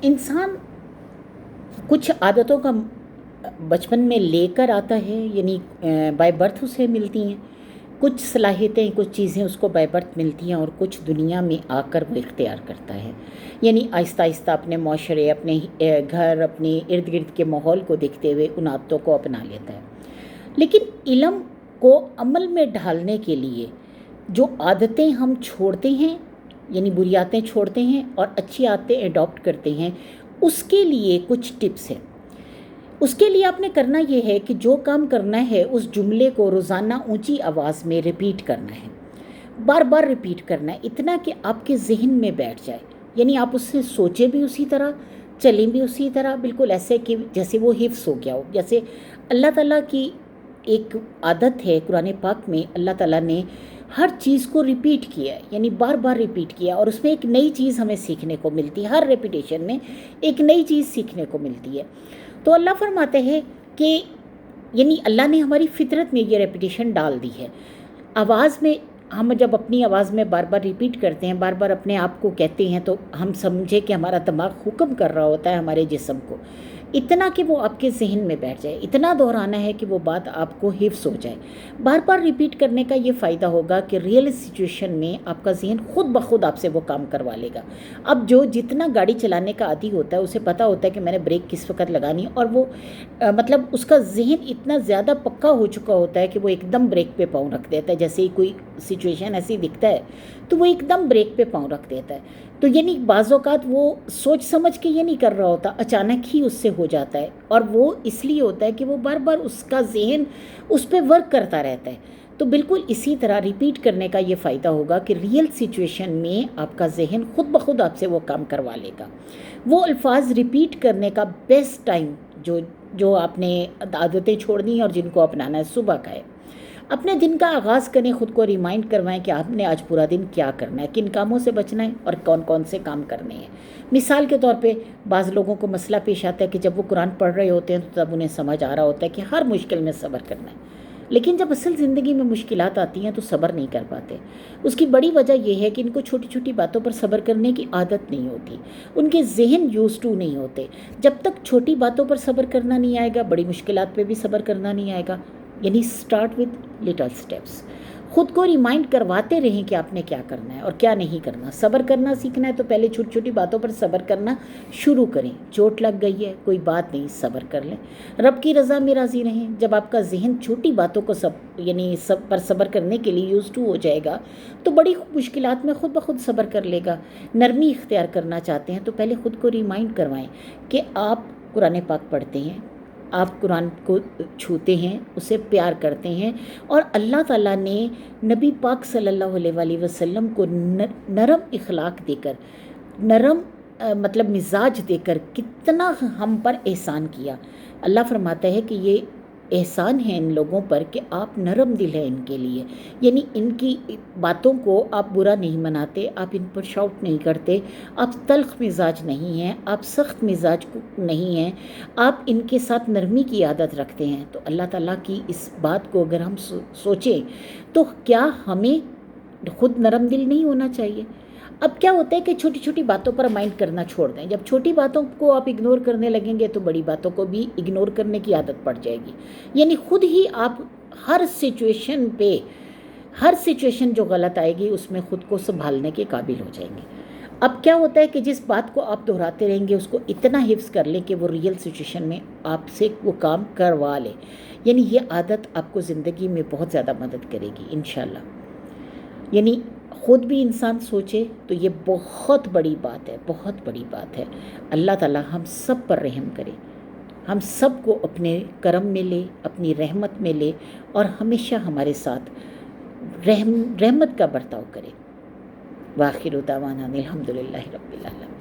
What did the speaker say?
انسان کچھ عادتوں کا بچپن میں لے کر آتا ہے، یعنی بائی برتھ اسے ملتی ہیں، کچھ صلاحیتیں، کچھ چیزیں اس کو بائی برتھ ملتی ہیں، اور کچھ دنیا میں آ کر وہ اختیار کرتا ہے، یعنی آہستہ آہستہ اپنے معاشرے، اپنے گھر، اپنے ارد گرد کے ماحول کو دیکھتے ہوئے ان عادتوں کو اپنا لیتا ہے۔ لیکن علم کو عمل میں ڈھالنے کے لیے جو عادتیں ہم چھوڑتے ہیں، یعنی بری عادتیں چھوڑتے ہیں اور اچھی عادتیں اڈاپٹ کرتے ہیں، اس کے لیے کچھ ٹپس ہیں۔ اس کے لیے آپ نے کرنا یہ ہے کہ جو کام کرنا ہے اس جملے کو روزانہ اونچی آواز میں ریپیٹ کرنا ہے، بار بار ریپیٹ کرنا ہے، اتنا کہ آپ کے ذہن میں بیٹھ جائے، یعنی آپ اس سے سوچیں بھی اسی طرح، چلیں بھی اسی طرح، بالکل ایسے کہ جیسے وہ حفظ ہو گیا ہو۔ جیسے اللہ تعالیٰ کی ایک عادت ہے، قرآن پاک میں اللہ تعالیٰ نے ہر چیز کو ریپیٹ کیا ہے، یعنی بار بار ریپیٹ کیا، اور اس میں ایک نئی چیز ہمیں سیکھنے کو ملتی ہے، ہر ریپیٹیشن میں ایک نئی چیز سیکھنے کو ملتی ہے۔ تو اللہ فرماتے ہیں کہ یعنی اللہ نے ہماری فطرت میں یہ ریپیٹیشن ڈال دی ہے۔ آواز میں ہم جب اپنی آواز میں بار بار ریپیٹ کرتے ہیں، بار بار اپنے آپ کو کہتے ہیں، تو ہم سمجھے کہ ہمارا دماغ حکم کر رہا ہوتا ہے ہمارے جسم کو، اتنا کہ وہ آپ کے ذہن میں بیٹھ جائے، اتنا دہرانا ہے کہ وہ بات آپ کو حفظ ہو جائے۔ بار بار ریپیٹ کرنے کا یہ فائدہ ہوگا کہ ریئل سچویشن میں آپ کا ذہن خود بخود آپ سے وہ کام کروا لے گا۔ اب جو جتنا گاڑی چلانے کا عادی ہوتا ہے اسے پتہ ہوتا ہے کہ میں نے بریک کس وقت لگانی ہے، اور وہ مطلب اس کا ذہن اتنا زیادہ پکا ہو چکا ہوتا ہے کہ وہ ایک دم بریک پہ پاؤں رکھ دیتا ہے، جیسے ہی کوئی سچویشن ایسی دکھتا ہے تو وہ ایک دم بریک پہ پاؤں رکھ دیتا ہے۔ تو یعنی بعض اوقات وہ سوچ سمجھ کے یہ نہیں کر رہا ہوتا، اچانک ہی اس سے ہو جاتا ہے، اور وہ اس لیے ہوتا ہے کہ وہ بار بار اس کا ذہن اس پہ ورک کرتا رہتا ہے۔ تو بالکل اسی طرح ریپیٹ کرنے کا یہ فائدہ ہوگا کہ ریئل سچویشن میں آپ کا ذہن خود بخود آپ سے وہ کام کروا لے گا۔ وہ الفاظ ریپیٹ کرنے کا بیسٹ ٹائم جو آپ نے عادتیں چھوڑنی ہیں اور جن کو اپنانا ہے، صبح کا ہے۔ اپنے دن کا آغاز کریں، خود کو ریمائنڈ کروائیں کہ آپ نے آج پورا دن کیا کرنا ہے، کن کاموں سے بچنا ہے اور کون کون سے کام کرنے ہیں۔ مثال کے طور پہ بعض لوگوں کو مسئلہ پیش آتا ہے کہ جب وہ قرآن پڑھ رہے ہوتے ہیں تو تب انہیں سمجھ آ رہا ہوتا ہے کہ ہر مشکل میں صبر کرنا ہے، لیکن جب اصل زندگی میں مشکلات آتی ہیں تو صبر نہیں کر پاتے۔ اس کی بڑی وجہ یہ ہے کہ ان کو چھوٹی چھوٹی باتوں پر صبر کرنے کی عادت نہیں ہوتی، ان کے ذہن یوز ٹو نہیں ہوتے۔ جب تک چھوٹی باتوں پر صبر کرنا نہیں آئے گا، بڑی مشکلات پہ بھی صبر کرنا نہیں آئے گا۔ یعنی اسٹارٹ وتھ لٹل سٹیپس، خود کو ریمائنڈ کرواتے رہیں کہ آپ نے کیا کرنا ہے اور کیا نہیں کرنا۔ صبر کرنا سیکھنا ہے تو پہلے چھوٹی چھوٹی باتوں پر صبر کرنا شروع کریں۔ چوٹ لگ گئی ہے، کوئی بات نہیں، صبر کر لیں، رب کی رضا میں راضی رہیں۔ جب آپ کا ذہن چھوٹی باتوں کو پر صبر کرنے کے لیے یوز ٹو ہو جائے گا تو بڑی مشکلات میں خود بخود صبر کر لے گا۔ نرمی اختیار کرنا چاہتے ہیں تو پہلے خود کو ریمائنڈ کروائیں کہ آپ قرآن پاک پڑھتے ہیں، آپ قرآن کو چھوتے ہیں، اسے پیار کرتے ہیں، اور اللہ تعالیٰ نے نبی پاک صلی اللہ علیہ وآلہ وسلم کو نرم اخلاق دے کر، نرم مطلب مزاج دے کر کتنا ہم پر احسان کیا۔ اللہ فرماتا ہے کہ یہ احسان ہے ان لوگوں پر کہ آپ نرم دل ہیں ان کے لیے، یعنی ان کی باتوں کو آپ برا نہیں مناتے، آپ ان پر شاؤٹ نہیں کرتے، آپ تلخ مزاج نہیں ہیں، آپ سخت مزاج نہیں ہیں، آپ ان کے ساتھ نرمی کی عادت رکھتے ہیں۔ تو اللہ تعالیٰ کی اس بات کو اگر ہم سوچیں تو کیا ہمیں خود نرم دل نہیں ہونا چاہیے؟ اب کیا ہوتا ہے کہ چھوٹی چھوٹی باتوں پر مائنڈ کرنا چھوڑ دیں۔ جب چھوٹی باتوں کو آپ اگنور کرنے لگیں گے تو بڑی باتوں کو بھی اگنور کرنے کی عادت پڑ جائے گی، یعنی خود ہی آپ ہر سچویشن جو غلط آئے گی اس میں خود کو سنبھالنے کے قابل ہو جائیں گے۔ اب کیا ہوتا ہے کہ جس بات کو آپ دہراتے رہیں گے اس کو اتنا حفظ کر لیں کہ وہ ریئل سچویشن میں آپ سے وہ کام کروا لے، یعنی یہ عادت آپ کو زندگی میں بہت زیادہ مدد کرے گی انشاءاللہ۔ یعنی خود بھی انسان سوچے تو یہ بہت بڑی بات ہے، بہت بڑی بات ہے۔ اللہ تعالیٰ ہم سب پر رحم کرے، ہم سب کو اپنے کرم میں لے، اپنی رحمت میں لے، اور ہمیشہ ہمارے ساتھ رحمت کا برتاؤ کرے۔ وآخر دعوانا الحمدللہ رب العالمین۔